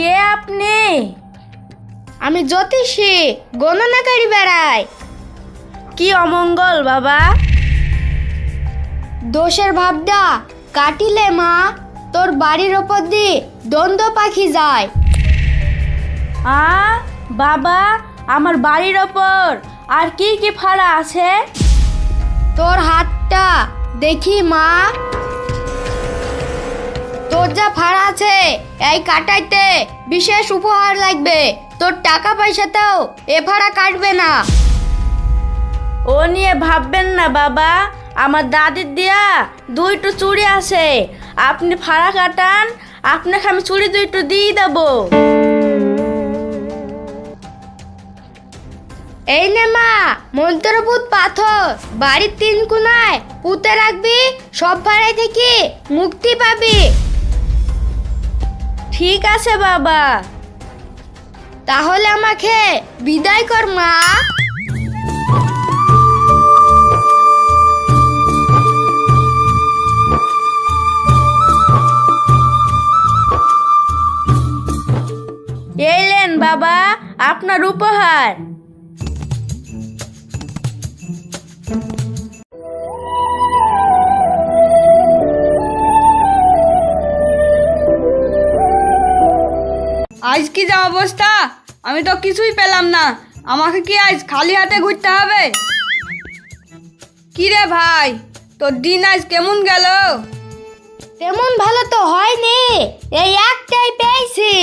কে আপনি? আমি জ্যোতিষী, গণনাকারী বেড়াই। কি অমঙ্গল বাবা? দোষের ভাবটা কাটিলে মা, তোর বাড়ির ওপর দিয়ে দ্বন্দ্ব পাখি যায়। বাবা, আমার বাড়ির ওপর আর কি কি ফাড়া আছে? তোর হাতটা দেখি মা। তোর যা ফাড়া আছে এই কাটাইতে বিশেষ উপহার লাগবে। তোর টাকা পয়সাতেও এ ফাড়া কাটবে না। ও নিয়ে ভাববেন না বাবা, আমার দাদির দিয়া দুইটো চুড়ি আছে। আপনি ফাড়া কাটান, আপনাকে আমি চুড়ি দুইটো দিয়ে দেবো। এই নে মা, মন্ত্রপুত পাথর বাড়ির 3 কোণায় পুঁতে রাখবি, সব ফাড়াই থেকে মুক্তি পাবি। ঠিক আছে বাবা। তাহলে আমাকে বিদায় কর মা। এলেন বাবা আপনার উপহার। আজ কি যা অবস্থা, আমি তো কিছুই পেলাম না। আমাকে কি আজ খালি হাতে ঘুরতে হবে? কি রে ভাই, তোর দিন আজ কেমন গেল? তেমন ভালো তো হয়নি, এই একটাই পেয়েছি।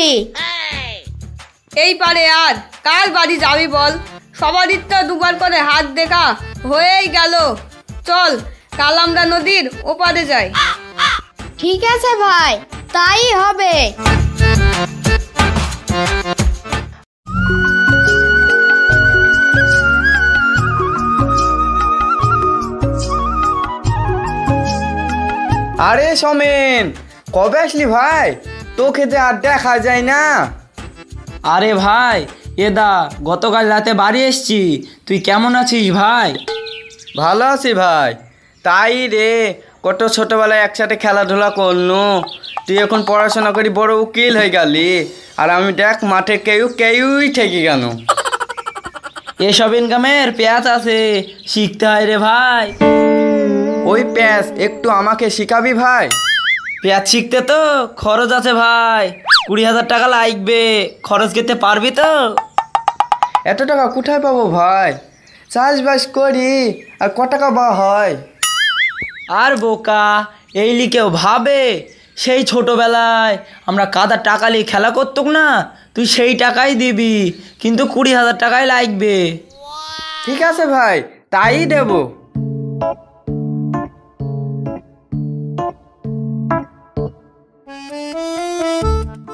এই পারে আর কার বাড়ি যাবি বল? সবারই তো দুবার করে হাত দেখা হয়েই গেল। চল কাল আমরা নদীর ওপারে যাই। ঠিক আছে ভাই, তাই হবে। আরে সমেন, কবে আসলি ভাই? তোকে যে আর দেখা যায় না। আরে ভাই, দা গতকাল রাতে বাড়ি এসছি। তুই কেমন আছিস ভাই? ভালো আছি ভাই। তাই রে, কত ছোটবেলায় একসাথে খেলাধুলা করলো। তুই এখন পড়াশোনা করি বড় উকিল হয়ে গেলি, আর আমি দেখ মাঠে কেউই ঠেকে গেল। এসব ইনকামের পেঁয়াজ আছে, শিখতে হয় রে ভাই। ওই প্যাঁচ একটু আমাকে শিখাবি ভাই? পেঁয়াজ শিখতে তো খরচ আছে ভাই, 20,000 টাকা লাগবে। খরচ করতে পারবি তো? এত টাকা কোথায় পাবো ভাই? চাষবাস করি, আর ক টাকা বা হয়? আর বোকা, এই লিখেও ভাবে সেই ছোটবেলায় আমরা কাদার টাকা নিয়ে খেলা করতুক না, তুই সেই টাকাই দিবি, কিন্তু 20,000 টাকাই লাগবে। ঠিক আছে ভাই, তাই দেব।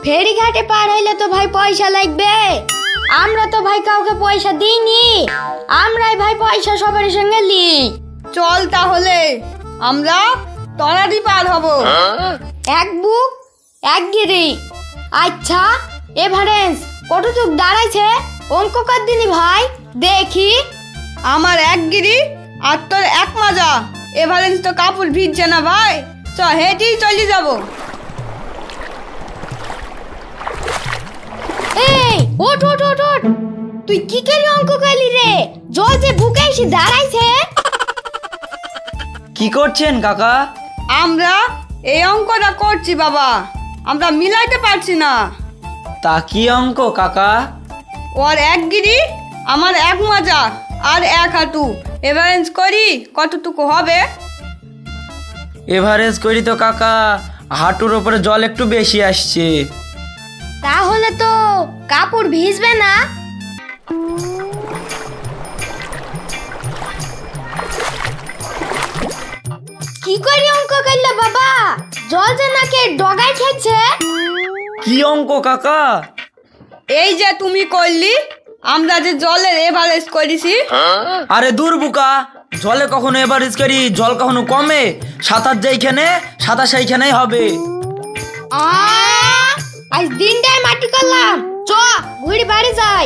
ফেরিঘাটে পার হইলে তো ভাই পয়সা লাগবে। আমরা তো ভাই কাউকে পয়সা দিইনি, আমরাই ভাই পয়সা সবার সঙ্গে লি। চল তাহলে আমরা তলারি পার হব। এক বুক এক গিরি। আচ্ছা এভারেন্স কতটুক দাঁড়াইছে অঙ্ক কর দিনি ভাই দেখি। আমার 1 গিরি আর তোর 1 মাজা। এভারেন্স তো কাপড় ভিজছে না ভাই, চ হেঁটেই চলে যাব। এই ওঠ ওঠ ওঠ ওঠ, তুই কি করে অঙ্ক করলি রে? জল যে বুকে এসে দাঁড়াইছে। কি করছেন কাকা? আমরা এই অঙ্কটা করছি বাবা, আমরা মিলাইতে পারছি না। তা কি অঙ্ক কাকা? ওর 1 গিরি, আমার 1 মাজা আর 1 হাঁটু। এভারেন্স করি কতটুকু হবে? এভারেজ করি তো কাকা, হাঁটুর ওপরে জল একটু বেশি আসছে। তাহলে তো কাপড় ভিজবে না। কি করে অঙ্ক করলে বাবা? জল যে নাকে ডগায় ঠেকছে। কি অঙ্ক কাকা? এই যে তুমি করলি, আমরা যে জলের এভারেজ করেছি। আরে দূর বুকা, জলে কখনো এভারেজ করি, জল কখনো কমে। সাঁতার যেইখানে, সাঁতার সেইখানেই হবে। আজ দিনটাই মাটি করলাম, চ ঘুরে বাড়ি যাই।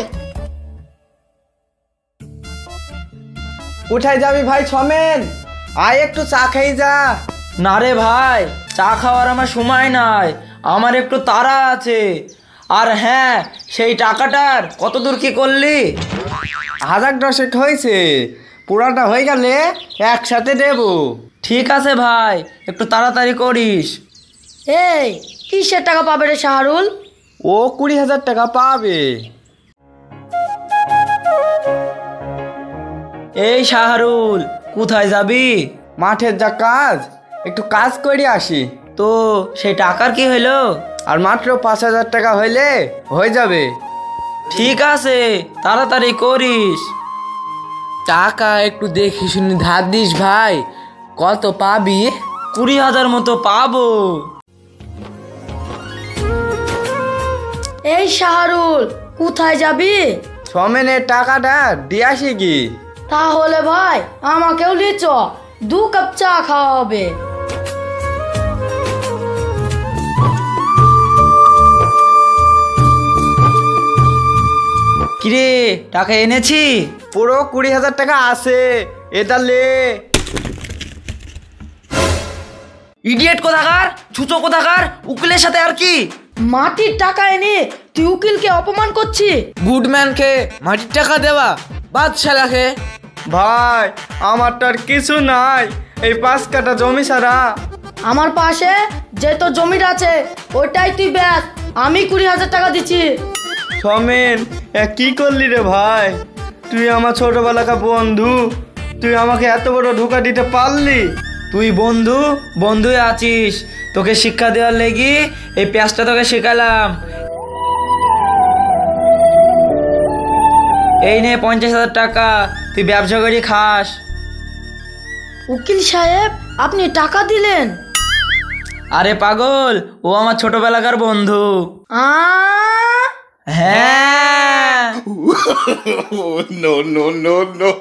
কোথায় যাবি ভাই সমেন? আয় একটু চা খেয়ে যা। না রে ভাই, চা খাওয়ার আমার সময় নাই, আমার একটু তাড়া আছে। আর হ্যাঁ, সেই টাকাটার কত দূর কি করলি? 1010 হয়েছে, পুরাটা হয়ে গেলে একসাথে দেবো। ঠিক আছে ভাই, একটু তাড়াতাড়ি করিস। এই কিসের টাকা পাবে রে শাহরুল? ও 20,000 টাকা পাবে। এই শাহরুল, কোথায় যাবি? মাঠের যা কাজ, একটু কাজ করে আসি। তো সেই টাকার কি হইলো? আর মাত্র 5,000 টাকা হইলে হয়ে যাবে। ঠিক আছে, তাড়াতাড়ি করিস। টাকা একটু দেখি শুনি ধার দিস ভাই, কত পাবি? 20,000 মতো পাবো। এই শাহরুল, কোথায় যাবি? সমেনের টাকাটা দিয়ে আসি কি? তাহলে ভাই আমাকেও লিচ, 2 কাপ চা খাওয়া হবে। কিরে, টাকা এনেছি? পুরো 20,000 টাকা আছে, এটা লে। ইডিয়েট কোথাকার, ছুচো কোথাকার, উকিলের সাথে আর কি? মাটির টাকা এনে তুই উকিলকে অপমান করছি? গুডম্যানকে মাটির টাকা দেওয়া বাদ শালাকে। ভাই আমার তো আর কিছু নাই, এই 5 কাঠা জমি ছাড়া। আমার পাশে যে তোর জমিটা আছে ওইটাই তুই বেচ, আমি 20,000 টাকা দিচ্ছি। সমেন, কি করলি রে ভাই? তুই আমার ছোটবেলাকার বন্ধু, তুই আমাকে এত বড় ধোঁকা দিতে পারলি? তুই বন্ধু বন্ধুই আছিস, তোকে শিক্ষা দেওয়ার লেগি এই পেঁয়াজটা তোকে শেখালাম। এই নে 50,000 টাকা, তুই ব্যবসা করি খাস। উকিল সাহেব, আপনি টাকা দিলেন? আরে পাগল, ও আমার ছোটবেলাকার বন্ধু। আ হ্যাঁ। no, no, no, no.